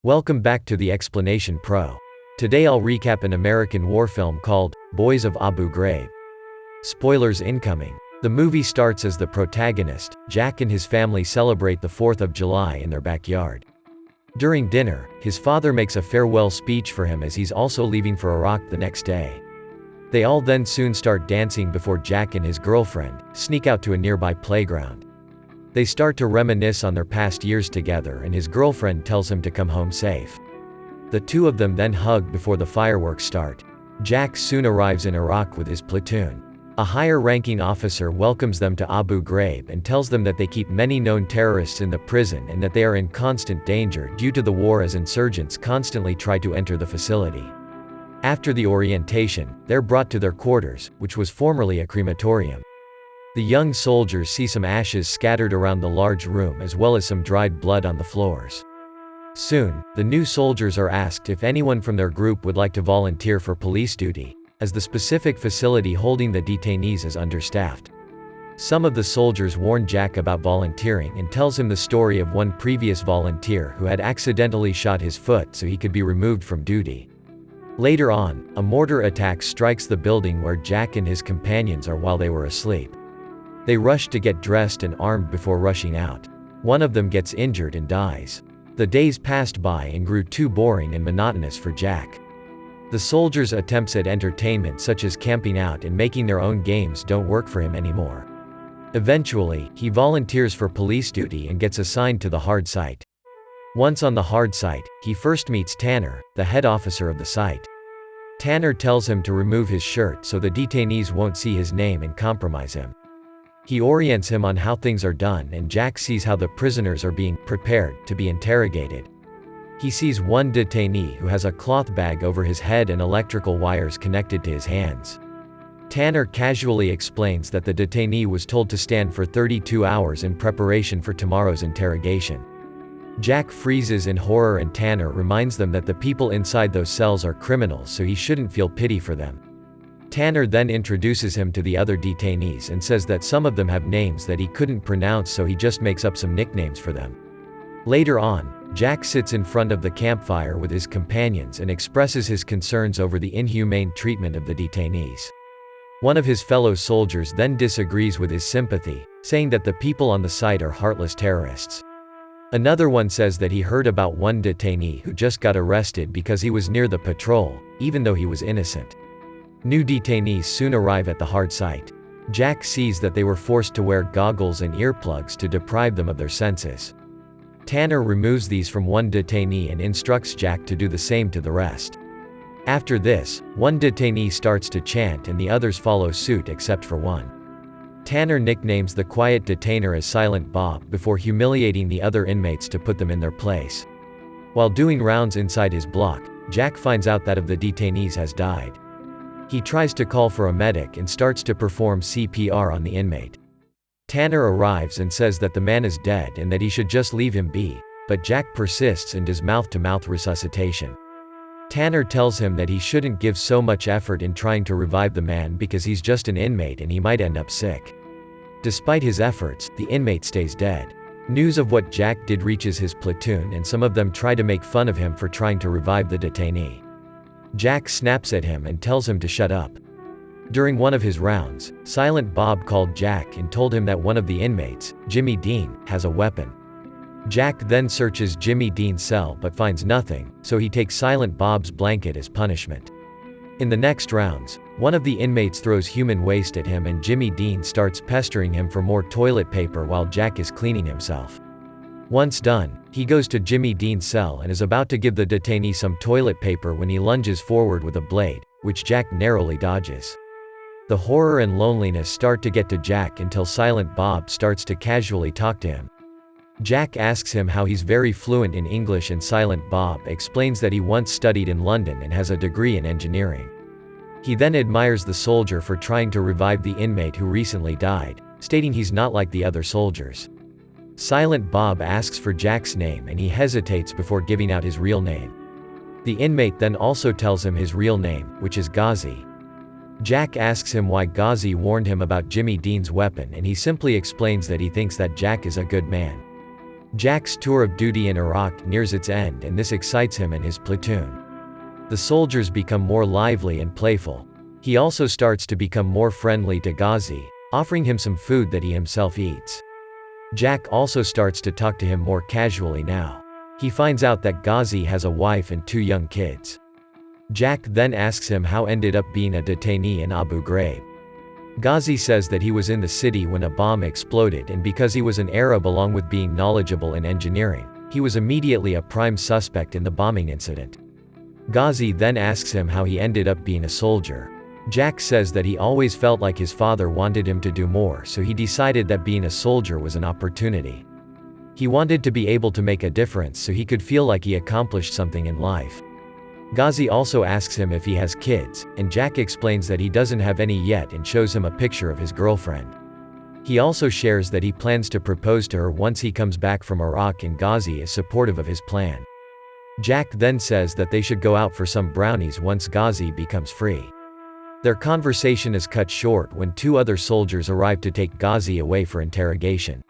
Welcome back to the Explanation Pro. Today I'll recap an American war film called Boys of Abu Ghraib. Spoilers incoming. The movie starts as the protagonist, Jack and his family celebrate the 4th of July in their backyard. During dinner, his father makes a farewell speech for him as he's also leaving for Iraq the next day. They all then soon start dancing before Jack and his girlfriend sneak out to a nearby playground. They start to reminisce on their past years together and his girlfriend tells him to come home safe. The two of them then hug before the fireworks start. Jack soon arrives in Iraq with his platoon. A higher-ranking officer welcomes them to Abu Ghraib and tells them that they keep many known terrorists in the prison and that they are in constant danger due to the war as insurgents constantly try to enter the facility. After the orientation, they're brought to their quarters, which was formerly a crematorium. The young soldiers see some ashes scattered around the large room as well as some dried blood on the floors. Soon, the new soldiers are asked if anyone from their group would like to volunteer for police duty, as the specific facility holding the detainees is understaffed. Some of the soldiers warn Jack about volunteering and tells him the story of one previous volunteer who had accidentally shot his foot so he could be removed from duty. Later on, a mortar attack strikes the building where Jack and his companions are while they were asleep. They rush to get dressed and armed before rushing out. One of them gets injured and dies. The days passed by and grew too boring and monotonous for Jack. The soldiers' attempts at entertainment such as camping out and making their own games don't work for him anymore. Eventually, he volunteers for police duty and gets assigned to the hard site. Once on the hard site, he first meets Tanner, the head officer of the site. Tanner tells him to remove his shirt so the detainees won't see his name and compromise him. He orients him on how things are done and Jack sees how the prisoners are being prepared to be interrogated. He sees one detainee who has a cloth bag over his head and electrical wires connected to his hands. Tanner casually explains that the detainee was told to stand for 32 hours in preparation for tomorrow's interrogation. Jack freezes in horror and Tanner reminds them that the people inside those cells are criminals so he shouldn't feel pity for them. Tanner then introduces him to the other detainees and says that some of them have names that he couldn't pronounce so he just makes up some nicknames for them. Later on, Jack sits in front of the campfire with his companions and expresses his concerns over the inhumane treatment of the detainees. One of his fellow soldiers then disagrees with his sympathy, saying that the people on the site are heartless terrorists. Another one says that he heard about one detainee who just got arrested because he was near the patrol, even though he was innocent. New detainees soon arrive at the hard site. Jack sees that they were forced to wear goggles and earplugs to deprive them of their senses. Tanner removes these from one detainee and instructs Jack to do the same to the rest. After this, one detainee starts to chant and the others follow suit except for one. Tanner nicknames the quiet detainer as Silent Bob before humiliating the other inmates to put them in their place. While doing rounds inside his block, Jack finds out that of the detainees has died. He tries to call for a medic and starts to perform CPR on the inmate. Tanner arrives and says that the man is dead and that he should just leave him be, but Jack persists and does mouth-to-mouth resuscitation. Tanner tells him that he shouldn't give so much effort in trying to revive the man because he's just an inmate and he might end up sick. Despite his efforts, the inmate stays dead. News of what Jack did reaches his platoon and some of them try to make fun of him for trying to revive the detainee. Jack snaps at him and tells him to shut up. During one of his rounds, Silent Bob called Jack and told him that one of the inmates, Jimmy Dean, has a weapon. Jack then searches Jimmy Dean's cell but finds nothing, so he takes Silent Bob's blanket as punishment. In the next rounds, one of the inmates throws human waste at him and Jimmy Dean starts pestering him for more toilet paper while Jack is cleaning himself. Once done, he goes to Jimmy Dean's cell and is about to give the detainee some toilet paper when he lunges forward with a blade, which Jack narrowly dodges. The horror and loneliness start to get to Jack until Silent Bob starts to casually talk to him. Jack asks him how he's very fluent in English and Silent Bob explains that he once studied in London and has a degree in engineering. He then admires the soldier for trying to revive the inmate who recently died, stating he's not like the other soldiers. Silent Bob asks for Jack's name and he hesitates before giving out his real name. The inmate then also tells him his real name, which is Ghazi. Jack asks him why Ghazi warned him about Jimmy Dean's weapon and he simply explains that he thinks that Jack is a good man. Jack's tour of duty in Iraq nears its end, and this excites him and his platoon. The soldiers become more lively and playful. He also starts to become more friendly to Ghazi, offering him some food that he himself eats. Jack also starts to talk to him more casually now. He finds out that Ghazi has a wife and 2 young kids. Jack then asks him how ended up being a detainee in Abu Ghraib. Ghazi says that he was in the city when a bomb exploded, and because he was an Arab along with being knowledgeable in engineering, he was immediately a prime suspect in the bombing incident. Ghazi then asks him how he ended up being a soldier. Jack says that he always felt like his father wanted him to do more, so he decided that being a soldier was an opportunity. He wanted to be able to make a difference so he could feel like he accomplished something in life. Ghazi also asks him if he has kids, and Jack explains that he doesn't have any yet and shows him a picture of his girlfriend. He also shares that he plans to propose to her once he comes back from Iraq, and Ghazi is supportive of his plan. Jack then says that they should go out for some brownies once Ghazi becomes free. Their conversation is cut short when 2 other soldiers arrive to take Ghazi away for interrogation.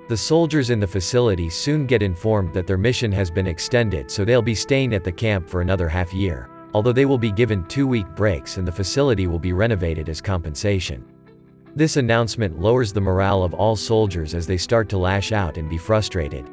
The soldiers in the facility soon get informed that their mission has been extended, so they'll be staying at the camp for another half year, although they will be given 2-week breaks and the facility will be renovated as compensation. This announcement lowers the morale of all soldiers as they start to lash out and be frustrated.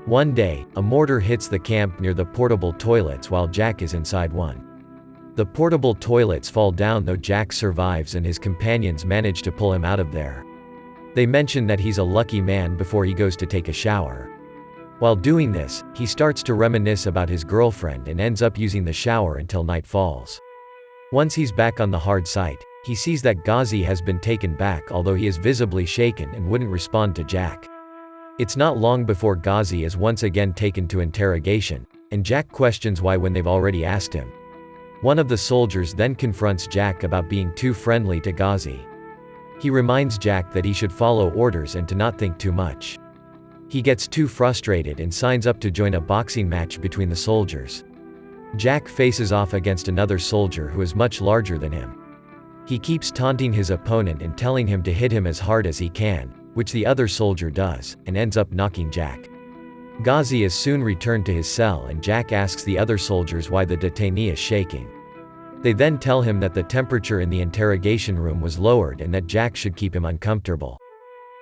One day, a mortar hits the camp near the portable toilets while Jack is inside one. The portable toilets fall down, though Jack survives and his companions manage to pull him out of there. They mention that he's a lucky man before he goes to take a shower. While doing this, he starts to reminisce about his girlfriend and ends up using the shower until night falls. Once he's back on the hard site, he sees that Ghazi has been taken back, although he is visibly shaken and wouldn't respond to Jack. It's not long before Ghazi is once again taken to interrogation, and Jack questions why when they've already asked him. One of the soldiers then confronts Jack about being too friendly to Ghazi. He reminds Jack that he should follow orders and to not think too much. He gets too frustrated and signs up to join a boxing match between the soldiers. Jack faces off against another soldier who is much larger than him. He keeps taunting his opponent and telling him to hit him as hard as he can, which the other soldier does, and ends up knocking Jack. Ghazi is soon returned to his cell, and Jack asks the other soldiers why the detainee is shaking. They then tell him that the temperature in the interrogation room was lowered and that Jack should keep him uncomfortable.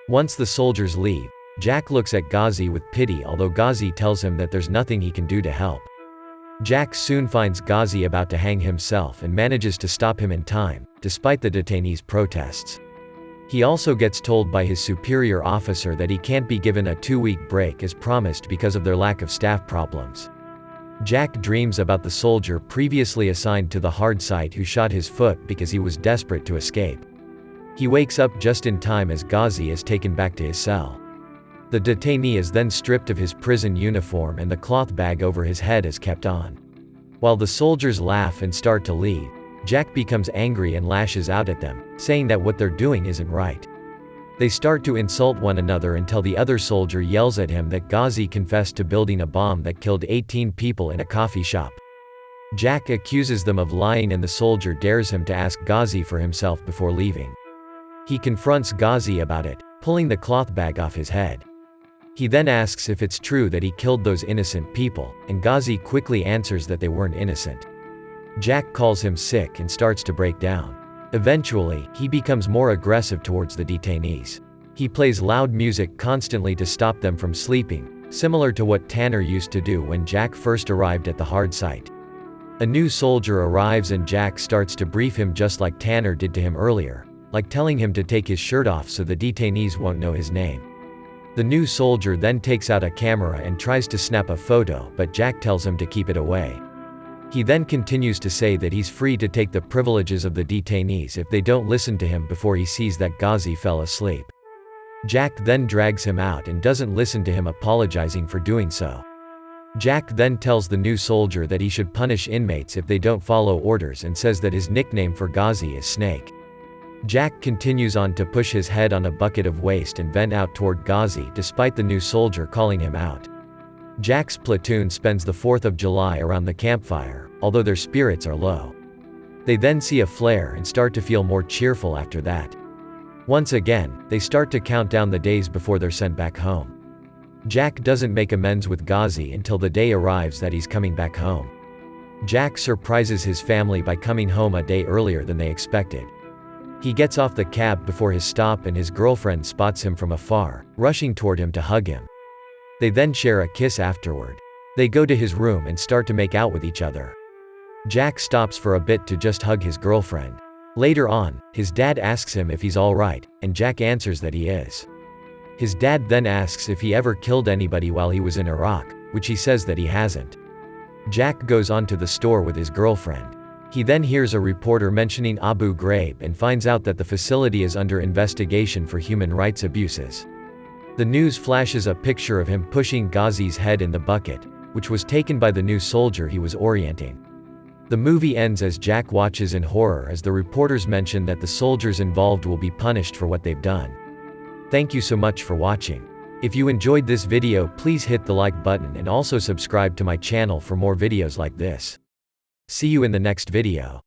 Once the soldiers leave, Jack looks at Ghazi with pity, although Ghazi tells him that there's nothing he can do to help. Jack soon finds Ghazi about to hang himself and manages to stop him in time, despite the detainee's protests. He also gets told by his superior officer that he can't be given a 2-week break as promised because of their lack of staff problems. Jack dreams about the soldier previously assigned to the hard site who shot his foot because he was desperate to escape. He wakes up just in time as Ghazi is taken back to his cell. The detainee is then stripped of his prison uniform and the cloth bag over his head is kept on. While the soldiers laugh and start to leave, Jack becomes angry and lashes out at them, saying that what they're doing isn't right. They start to insult one another until the other soldier yells at him that Ghazi confessed to building a bomb that killed 18 people in a coffee shop. Jack accuses them of lying and the soldier dares him to ask Ghazi for himself before leaving. He confronts Ghazi about it, pulling the cloth bag off his head. He then asks if it's true that he killed those innocent people, and Ghazi quickly answers that they weren't innocent. Jack calls him sick and starts to break down. Eventually, he becomes more aggressive towards the detainees. He plays loud music constantly to stop them from sleeping, similar to what Tanner used to do when Jack first arrived at the hard site. A new soldier arrives and Jack starts to brief him just like Tanner did to him earlier, like telling him to take his shirt off so the detainees won't know his name. The new soldier then takes out a camera and tries to snap a photo, but Jack tells him to keep it away. He then continues to say that he's free to take the privileges of the detainees if they don't listen to him before he sees that Ghazi fell asleep. Jack then drags him out and doesn't listen to him, apologizing for doing so. Jack then tells the new soldier that he should punish inmates if they don't follow orders and says that his nickname for Ghazi is Snake. Jack continues on to push his head on a bucket of waste and vent out toward Ghazi despite the new soldier calling him out. Jack's platoon spends the 4th of July around the campfire, although their spirits are low. They then see a flare and start to feel more cheerful after that. Once again, they start to count down the days before they're sent back home. Jack doesn't make amends with Ghazi until the day arrives that he's coming back home. Jack surprises his family by coming home a day earlier than they expected. He gets off the cab before his stop and his girlfriend spots him from afar, rushing toward him to hug him. They then share a kiss afterward. They go to his room and start to make out with each other. Jack stops for a bit to just hug his girlfriend. Later on, his dad asks him if he's alright, and Jack answers that he is. His dad then asks if he ever killed anybody while he was in Iraq, which he says that he hasn't. Jack goes on to the store with his girlfriend. He then hears a reporter mentioning Abu Ghraib and finds out that the facility is under investigation for human rights abuses. The news flashes a picture of him pushing Ghazi's head in the bucket, which was taken by the new soldier he was orienting. The movie ends as Jack watches in horror as the reporters mention that the soldiers involved will be punished for what they've done. Thank you so much for watching. If you enjoyed this video, please hit the like button and also subscribe to my channel for more videos like this. See you in the next video.